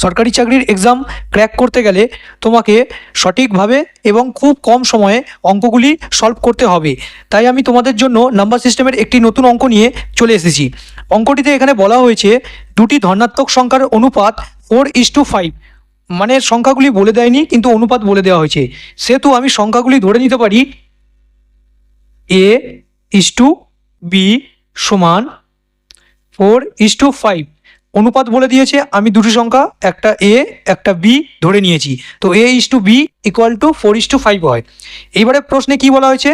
সরকারি চাকরির exam crack করতে গেলে তোমাকে সঠিকভাবে এবং খুব কম সময়ে অঙ্কগুলি সলভ করতে হবে। তাই আমি তোমাদের জন্য নাম্বার সিস্টেমের একটি নতুন অঙ্ক নিয়ে চলে এসেছি। অঙ্কটিতে এখানে বলা হয়েছে দুটি ধনাত্মক সংখ্যার অনুপাত 4:5, মানে সংখ্যাগুলি বলে দেয়নি কিন্তু অনুপাত বলে দেওয়া হয়েছে, সেহেতু আমি সংখ্যাগুলি ধরে নিতে পারি A:B সমান 4:5। অনুপাত বলে দিয়েছে, আমি দুটি সংখ্যা একটা A একটা B ধরে নিয়েছি, তো A:B = 4:5 হয়। এইবারে প্রশ্নে কি বলা হয়েছে,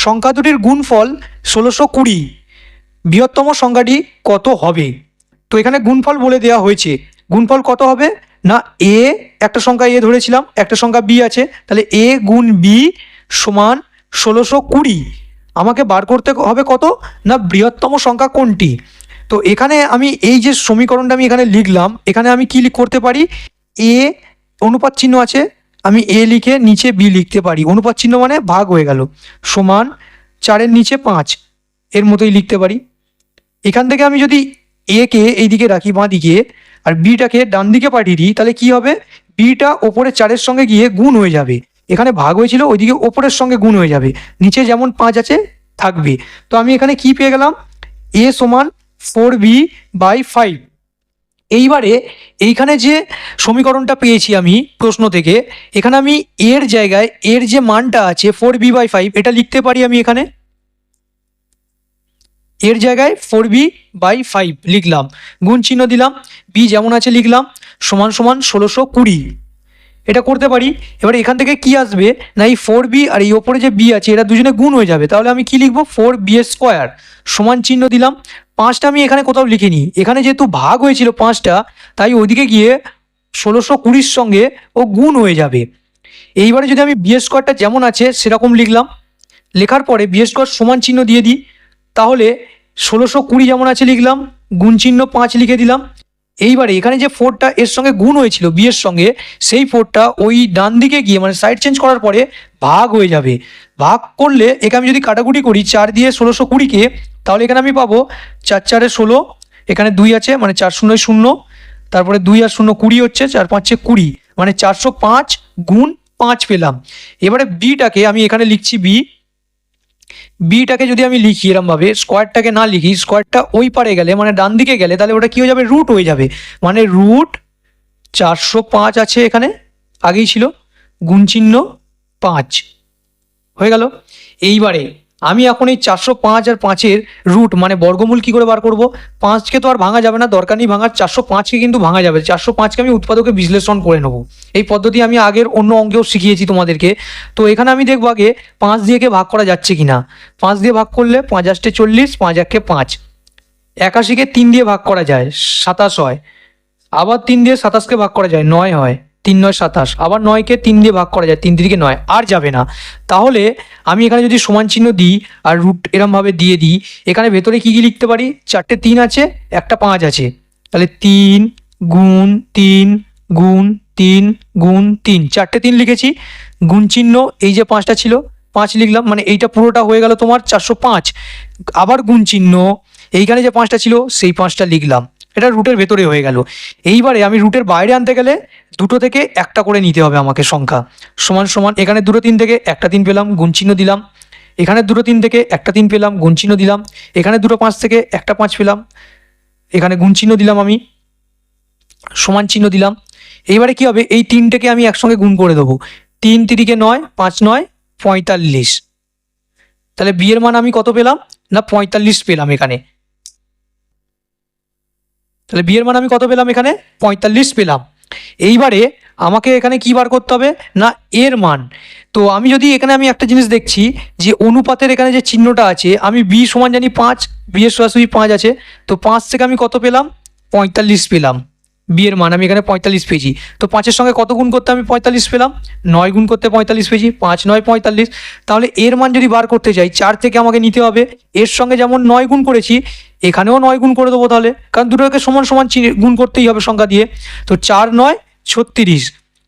সংখ্যা দুটির গুণফল 1620, বৃহত্তম সংখ্যাটি কত হবে? তো এখানে গুণফল বলে দেওয়া হয়েছে, গুণফল কত হবে না, A একটা সংখ্যা A ধরেছিলাম, একটা সংখ্যা B আছে, তাহলে A গুণ B সমান 1620। আমাকে বার করতে হবে কত না, বৃহত্তম সংখ্যা কোনটি। তো এখানে আমি এই যে সমীকরণটা আমি এখানে লিখলাম, এখানে আমি কি করতে পারি, A অনুপাত চিহ্ন আছে, আমি A লিখে নিচে B লিখতে পারি, অনুপাত চিহ্ন মানে ভাগ হয়ে গেল, সমান 4-এর নিচে 5, এর মতোই লিখতে পারি। এখান থেকে আমি যদি A কে এই দিকে রাখি বাঁ দিকে আর বিটাকে ডান দিকে পাঠিয়ে দিই, তাহলে কি হবে, বিটা ওপরে 4-এর সঙ্গে গিয়ে গুণ হয়ে যাবে, এখানে ভাগ হয়েছিল ওইদিকে ওপরের সঙ্গে গুণ হয়ে যাবে, নিচে যেমন 5 আছে থাকবে। তো আমি এখানে কি পেয়ে গেলাম, A সমান 4B/5। এইবারে এইখানে যে সমীকরণটা পেয়েছি আমি প্রশ্ন থেকে, এখানে আমি এর জায়গায় এর যে মানটা আছে 4B/5 এটা লিখতে পারি, আমি এখানে এর জায়গায় 4B/5 লিখলাম, গুণ চিহ্ন দিলাম, বি যেমন আছে লিখলাম, সমান সমান 1620, এটা করতে পারি। এবার এখান থেকে কি আসবে না, এই 4B আর এই ওপরে যে B আছে এরা দুজনে গুণ হয়ে যাবে, তাহলে আমি কি লিখবো, 4B² সমান চিহ্ন দিলাম। 5টা আমি এখানে কোথাও লিখিনি, এখানে যেহেতু ভাগ হয়েছিল 5টা, তাই ওইদিকে গিয়ে 1620-র সঙ্গে ও গুণ হয়ে যাবে। এইবারে যদি আমি B² যেমন আছে সেরকম লিখলাম, লেখার পরে B² সমান চিহ্ন দিয়ে দিই, তাহলে 1620 যেমন আছে লিখলাম, গুণ চিহ্ন 5 লিখে দিলাম। এইবারে এখানে যে 4টা এর সঙ্গে গুণ হয়েছিল বি এর সঙ্গে, সেই 4টা ওই ডান দিকে গিয়ে মানে সাইড চেঞ্জ করার পরে ভাগ হয়ে যাবে। ভাগ করলে এখানে আমি যদি কাটাকুটি করি 4 দিয়ে 1620-কে, তাহলে এখানে আমি পাবো 4×4 = 16, এখানে 2 আছে মানে 4 0 0, তারপরে 2 আর 0 20 হচ্ছে, 4 5 20, মানে 405 গুণ 5 পেলাম। এবারে বিটাকে আমি এখানে লিখছি বিটাকে যদি আমি লিখি এরমভাবে, স্কোয়ারটাকে না লিখি, স্কোয়ারটা ওই পারে গেলে মানে ডান দিকে গেলে, তাহলে ওটা কী হয়ে যাবে, রুট হয়ে যাবে, মানে রুট 405 আছে এখানে আগেই ছিল, গুণ চিহ্ন 5 হয়ে গেল। এইবারে আমি এখন এই 405 আর 5-এর রুট মানে বর্গমূল কি করে বার করব, 5কে তো আর ভাঙা যাবে না, দরকার নেই ভাঙার, 405-কে কিন্তু ভাঙা যাবে, 405-কে আমি উৎপাদকে বিশ্লেষণ করে নেব। এই পদ্ধতি আমি আগের অন্য অঙ্কেও শিখিয়েছি তোমাদেরকে। তো এখানে আমি দেখবো আগে 5 দিয়ে ভাগ করা যাচ্ছে কি না। 5 দিয়ে ভাগ করলে 5 × 8 = 40, 5 × 1 = 5, 81-কে 3 দিয়ে ভাগ করা যায় 27 হয়, আবার 3 দিয়ে 27-কে ভাগ করা যায় 9 হয়, 3 9 27, আবার 9-কে 3 দিয়ে ভাগ করা যায়, 3 3 9, আর যাবে না। তাহলে আমি এখানে যদি সমান চিহ্ন দিই আর রুট এরমভাবে দিয়ে দিই, এখানে ভেতরে কী কী লিখতে পারি, 4টে 3 আছে, একটা 5 আছে, তাহলে 3 গুণ 3 গুণ 3 গুণ 3, 4টে 3 লিখেছি, গুণ চিহ্ন এই যে 5টা ছিল 5 লিখলাম, মানে এইটা পুরোটা হয়ে গেল তোমার 405, আবার গুণ চিহ্ন এইখানে যে 5টা ছিল সেই 5টা লিখলাম, এটা রুটের ভেতরে হয়ে গেল। এইবারে আমি রুটের বাইরে আনতে গেলে দুটো থেকে একটা করে নিতে হবে আমাকে সংখ্যা, সমান সমান এখানে দুটো 3 থেকে একটা 3 পেলাম, গুণ চিহ্ন দিলাম, এখানে দুটো 3 থেকে একটা 3 পেলাম, গুণ চিহ্ন দিলাম, এখানে দুটো 5 থেকে একটা 5 পেলাম, এখানে গুণ চিহ্ন দিলাম, আমি সমান চিহ্ন দিলাম। এইবারে কি হবে, এই 3টেকে আমি একসঙ্গে গুণ করে দেবো, 3 3 9, 5 9 45, তাহলে বি এর মান আমি কত পেলাম না 45 পেলাম এখানে, তাহলে বি এর মান আমি কত পেলাম এখানে 45 পেলাম। এইবারে আমাকে এখানে কি বার করতে হবে না এর মান। তো আমি যদি এখানে আমি একটা জিনিস দেখছি যে অনুপাতের এখানে যে চিহ্নটা আছে, আমি বি সমান জানি 5, বি এর সরাসরি 5 আছে, তো 5 থেকে আমি কত পেলাম 45 পেলাম, বি এর মান আমি এখানে 45 পেয়েছি। তো 5-এর সঙ্গে কত গুণ করতে আমি 45 পেলাম, 9 গুণ করতে 45 পেয়েছি, 5 9 45। তাহলে এর মান যদি বার করতে চাই 4 থেকে আমাকে নিতে হবে, এর সঙ্গে যেমন 9 গুণ করেছি এখানেও 9 গুণ করে দেবো, তাহলে কারণ দুটোকে সমান সমান গুণ করতেই হবে সংখ্যা দিয়ে, তো 4 9 36,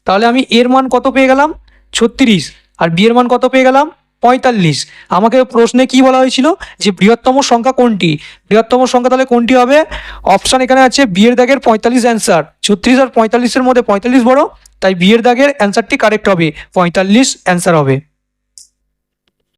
তাহলে আমি এর মান কত পেয়ে গেলাম 36, আর বি এর মান কত পেয়ে গেলাম 45। আমাকে প্রশ্নে কি বলা হয়েছিল যে বৃহত্তম সংখ্যা কোনটি, বৃহত্তম সংখ্যা তাহলে কোনটি হবে? অপশান এখানে আছে বি এর দাগের 45 অ্যান্সার। 36 আর 45-এর মধ্যে 45 বড়, তাই বি এর দাগের অ্যান্সারটি কারেক্ট হবে, 45 অ্যান্সার হবে।